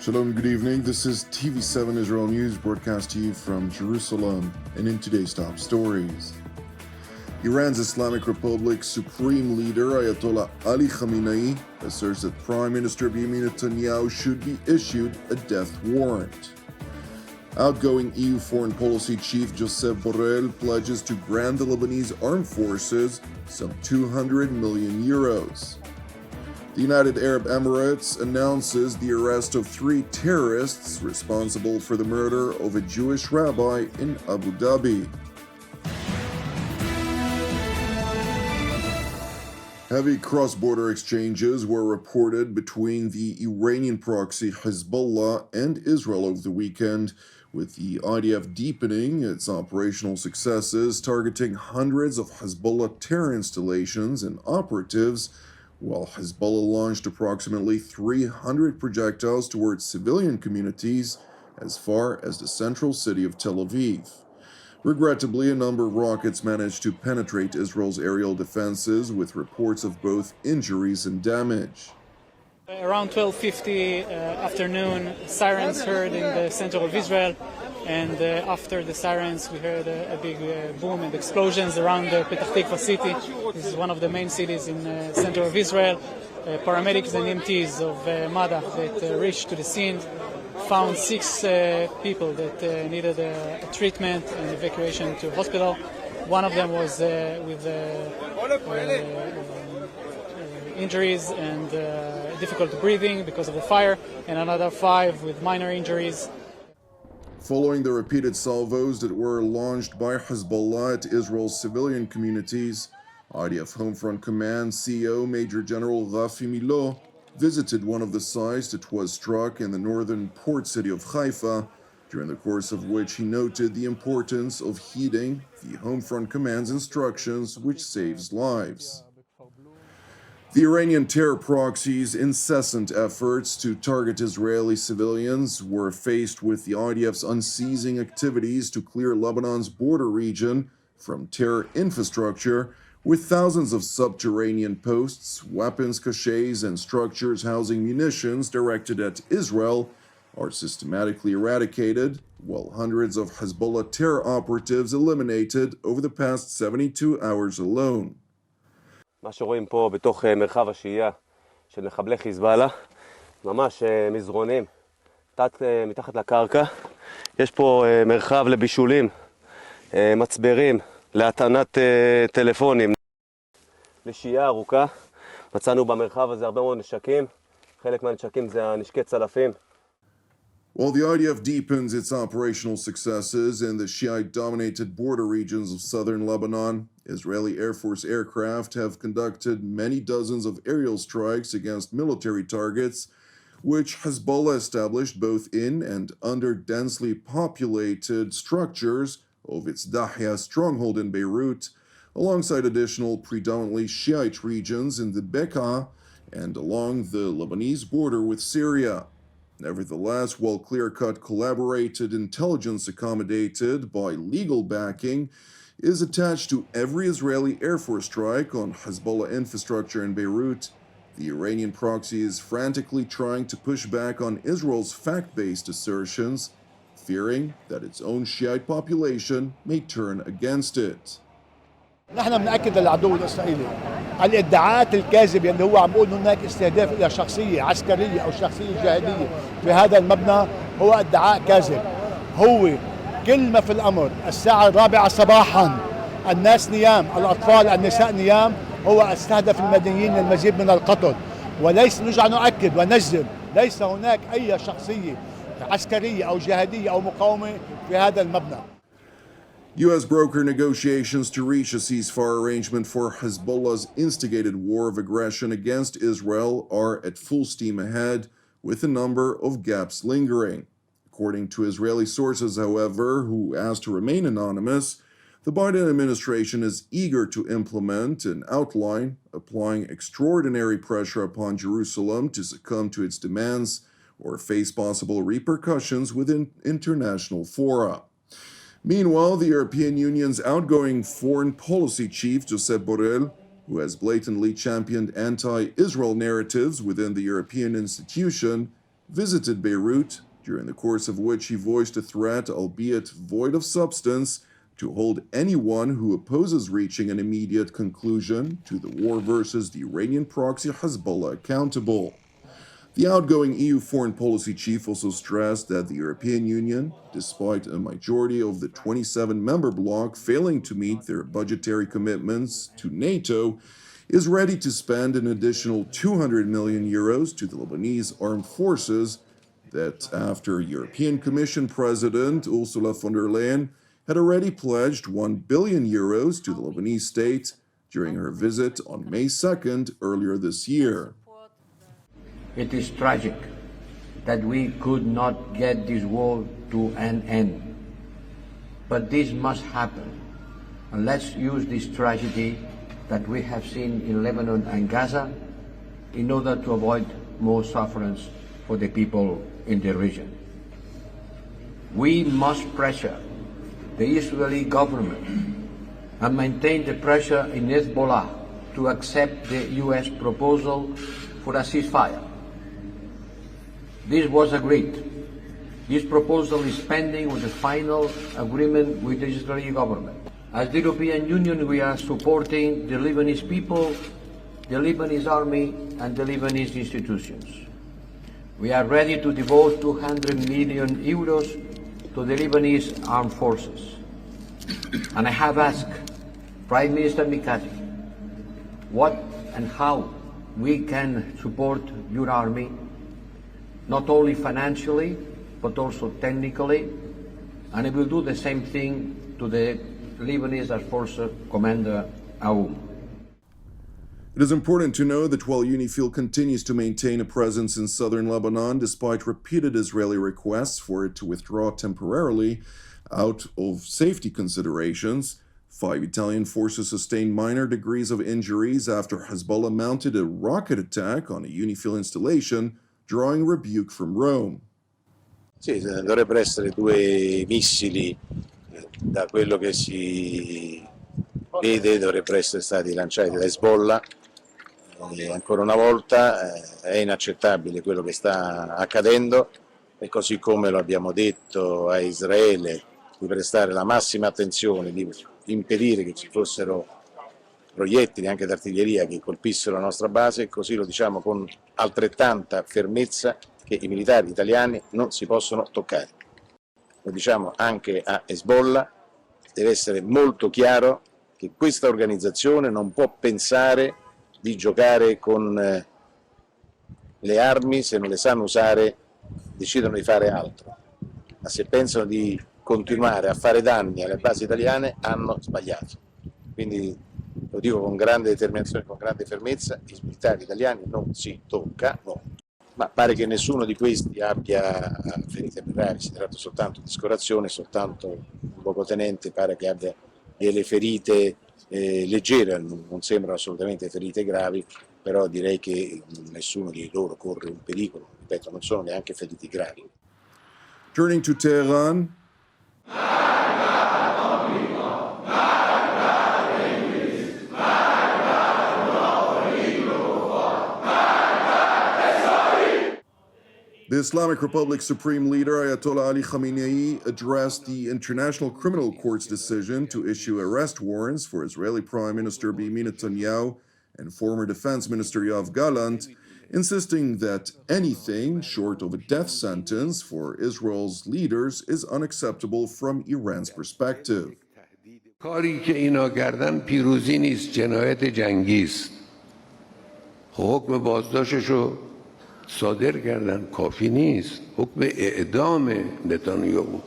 Shalom, good evening. This is TV7 Israel News broadcast to you from Jerusalem, and in today's top stories. Iran's Islamic Republic's supreme leader, Ayatollah Ali Khamenei, asserts that Prime Minister Benjamin Netanyahu should be issued a death warrant. Outgoing EU Foreign Policy Chief Josep Borrell pledges to grant the Lebanese armed forces some 200 million euros. The United Arab Emirates announces the arrest of 3 terrorists responsible for the murder of a Jewish rabbi in Abu Dhabi. Heavy cross-border exchanges were reported between the Iranian proxy Hezbollah and Israel over the weekend, with the IDF deepening its operational successes, targeting hundreds of Hezbollah terror installations and operatives, while Hezbollah launched approximately 300 projectiles towards civilian communities as far as the central city of Tel Aviv. Regrettably, a number of rockets managed to penetrate Israel's aerial defenses, with reports of both injuries and damage. Around 12:50 afternoon, sirens heard in the center of Israel, and after the sirens we heard a big boom and explosions around the Petah Tikva city. This is one of the main cities in the center of Israel. Paramedics and EMTs of MADA that reached to the scene found 6 people that needed treatment and evacuation to hospital. One of them was with injuries and difficult breathing because of the fire, and another 5 with minor injuries. Following the repeated salvos that were launched by Hezbollah at Israel's civilian communities, IDF Home Front Command CEO Major General Rafi Milo visited one of the sites that was struck in the northern port city of Haifa, during the course of which he noted the importance of heeding the Home Front Command's instructions, which saves lives. The Iranian terror proxy's incessant efforts to target Israeli civilians were faced with the IDF's unceasing activities to clear Lebanon's border region from terror infrastructure, with thousands of subterranean posts, weapons caches, and structures housing munitions directed at Israel are systematically eradicated, while hundreds of Hezbollah terror operatives eliminated over the past 72 hours alone. מה שרואים פה בתוך מרחב השהייה של מחבלי חיזבאללה, ממש מזרונים, מתחת לקרקע. יש פה מרחב לבישולים, מצברים, להטענת טלפונים, לשהייה ארוכה. מצאנו במרחב הזה הרבה מאוד נשקים, חלק מהנשקים זה הנשקי צלפים. While the IDF deepens its operational successes in the Shiite-dominated border regions of southern Lebanon, Israeli Air Force aircraft have conducted many dozens of aerial strikes against military targets, which Hezbollah established both in and under densely populated structures of its Dahya stronghold in Beirut, alongside additional predominantly Shiite regions in the Bekaa and along the Lebanese border with Syria. Nevertheless, while clear-cut collaborated intelligence accommodated by legal backing is attached to every Israeli Air Force strike on Hezbollah infrastructure in Beirut, the Iranian proxy is frantically trying to push back on Israel's fact-based assertions, fearing that its own Shiite population may turn against it. نحن بنأكد للعدو الإسرائيلي الادعاءات الكاذبة اللي هو عم بيقول هناك استهداف إلى شخصية عسكرية أو شخصية جهادية في هذا المبنى هو ادعاء كاذب. هو كل ما في الأمر الساعة 4 صباحا الناس نيام، الأطفال النساء نيام، هو استهدف المدنيين للمزيد من القتل، وليس نرجع نؤكد ونجزم ليس هناك أي شخصية عسكرية أو جهادية أو مقاومة في هذا المبنى. U.S. broker negotiations to reach a ceasefire arrangement for Hezbollah's instigated war of aggression against Israel are at full steam ahead, with a number of gaps lingering. According to Israeli sources, however, who asked to remain anonymous, the Biden administration is eager to implement an outline applying extraordinary pressure upon Jerusalem to succumb to its demands or face possible repercussions within international fora. Meanwhile, the European Union's outgoing foreign policy chief, Josep Borrell, who has blatantly championed anti-Israel narratives within the European institution, visited Beirut, during the course of which he voiced a threat, albeit void of substance, to hold anyone who opposes reaching an immediate conclusion to the war versus the Iranian proxy Hezbollah accountable. The outgoing EU foreign policy chief also stressed that the European Union, despite a majority of the 27-member bloc failing to meet their budgetary commitments to NATO, is ready to spend an additional 200 million euros to the Lebanese armed forces that after European Commission President Ursula von der Leyen had already pledged 1 billion euros to the Lebanese state during her visit on May 2nd earlier this year. It is tragic that we could not get this war to an end. But this must happen. And let's use this tragedy that we have seen in Lebanon and Gaza in order to avoid more sufferance for the people in the region. We must pressure the Israeli government and maintain the pressure in Hezbollah to accept the US proposal for a ceasefire. This was agreed. This proposal is pending with the final agreement with the Israeli government. As the European Union, we are supporting the Lebanese people, the Lebanese army, and the Lebanese institutions. We are ready to devote 200 million euros to the Lebanese armed forces. And I have asked Prime Minister Mikati what and how we can support your army, not only financially, but also technically, and I will do the same thing to the Lebanese Air Force Commander Aoun. It is important to know that while UNIFIL continues to maintain a presence in southern Lebanon despite repeated Israeli requests for it to withdraw temporarily out of safety considerations, 5 Italian forces sustained minor degrees of injuries after Hezbollah mounted a rocket attack on a UNIFIL installation, drawing rebuke from Rome. Sì, dovrebbero essere 2 missili, da quello che si vede dovrebbero essere stati lanciati da Hezbollah. Ancora una volta è inaccettabile quello che sta accadendo e così come lo abbiamo detto a Israele di prestare la massima attenzione, di impedire che ci fossero proiettili anche d'artiglieria che colpissero la nostra base, così lo diciamo con altrettanta fermezza che i militari italiani non si possono toccare. Lo diciamo anche a Hezbollah, deve essere molto chiaro che questa organizzazione non può pensare di giocare con le armi, se non le sanno usare decidono di fare altro, ma se pensano di continuare a fare danni alle basi italiane hanno sbagliato. Quindi lo dico con grande determinazione, con grande fermezza, i militari italiani non si toccano, ma pare che nessuno di questi abbia ferite gravi, si tratta soltanto di scorazione, soltanto un luogotenente pare che abbia delle ferite leggere, non sembrano assolutamente ferite gravi, però direi che nessuno di loro corre un pericolo, ripeto, non sono neanche feriti gravi. Turning to Tehran, the Islamic Republic's Supreme Leader Ayatollah Ali Khamenei addressed the International Criminal Court's decision to issue arrest warrants for Israeli Prime Minister Benjamin Netanyahu and former Defense Minister Yoav Gallant, insisting that anything short of a death sentence for Israel's leaders is unacceptable from Iran's perspective. کاری که اینا کردن پیروزی نیست، جنایت جنگی است. حکم بازداشتشو صادر کردن، کافی نیست. حکم اعدام نتانیاهو.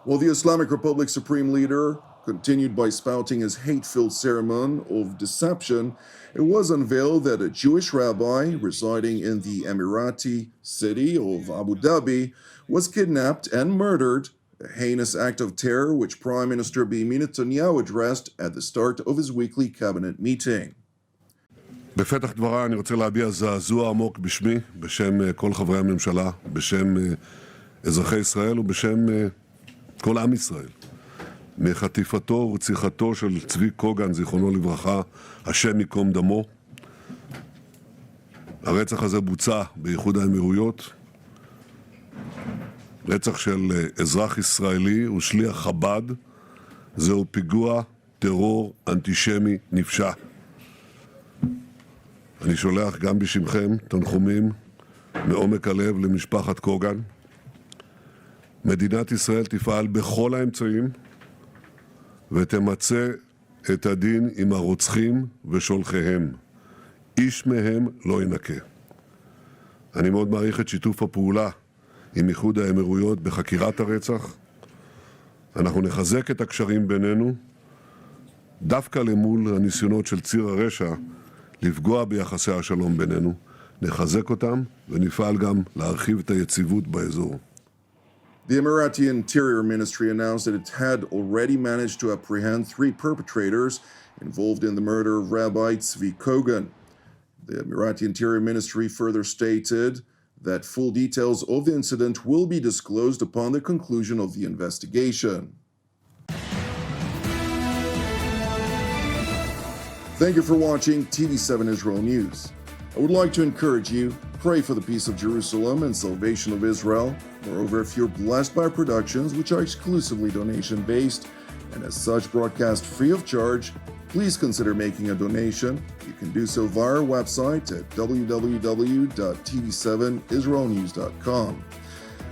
While the Islamic Republic Supreme Leader continued by spouting his hate-filled sermon of deception, it was unveiled that a Jewish rabbi residing in the Emirati city of Abu Dhabi was kidnapped and murdered, a heinous act of terror which Prime Minister Benjamin Netanyahu addressed at the start of his weekly cabinet meeting. בפתח דבריי אני רוצה להביע זעזוע עמוק בשמי, בשם כל חברי הממשלה, בשם אזרחי ישראל ובשם כל עם ישראל. מחטיפתו ורציחתו של צבי קוגן, זיכרונו לברכה, השם ייקום דמו. הרצח הזה בוצע באיחוד האמירויות, רצח של אזרח ישראלי ושליח חב"ד, זהו פיגוע טרור אנטישמי נפשע. אני שולח גם בשמכם תנחומים מעומק הלב למשפחת קוגן. מדינת ישראל תפעל בכל האמצעים ותמצא את הדין עם הרוצחים ושולחיהם. איש מהם לא ינקה. אני מאוד מעריך את שיתוף הפעולה עם איחוד האמירויות בחקירת הרצח. אנחנו נחזק את הקשרים בינינו, דווקא למול הניסיונות של ציר הרשע לפגוע ביחסי השלום בינינו. נחזק אותם ונפעל גם להרחיב את היציבות באזור. The Emirati Interior Ministry announced that it had already managed to apprehend 3 perpetrators involved in the murder of Rabbi Tzvi Kogan. The Emirati Interior Ministry further stated that full details of the incident will be disclosed upon the conclusion of the investigation. Thank you for watching TV7 Israel News. I would like to encourage you, pray for the peace of Jerusalem and salvation of Israel. Moreover, if you're blessed by our productions, which are exclusively donation-based and as such broadcast free of charge, please consider making a donation. You can do so via our website at www.tv7israelnews.com.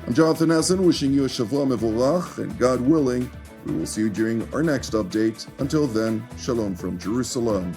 I'm Jonathan Hessen, wishing you a Shavua Mevorach, and God willing, we will see you during our next update. Until then, Shalom from Jerusalem.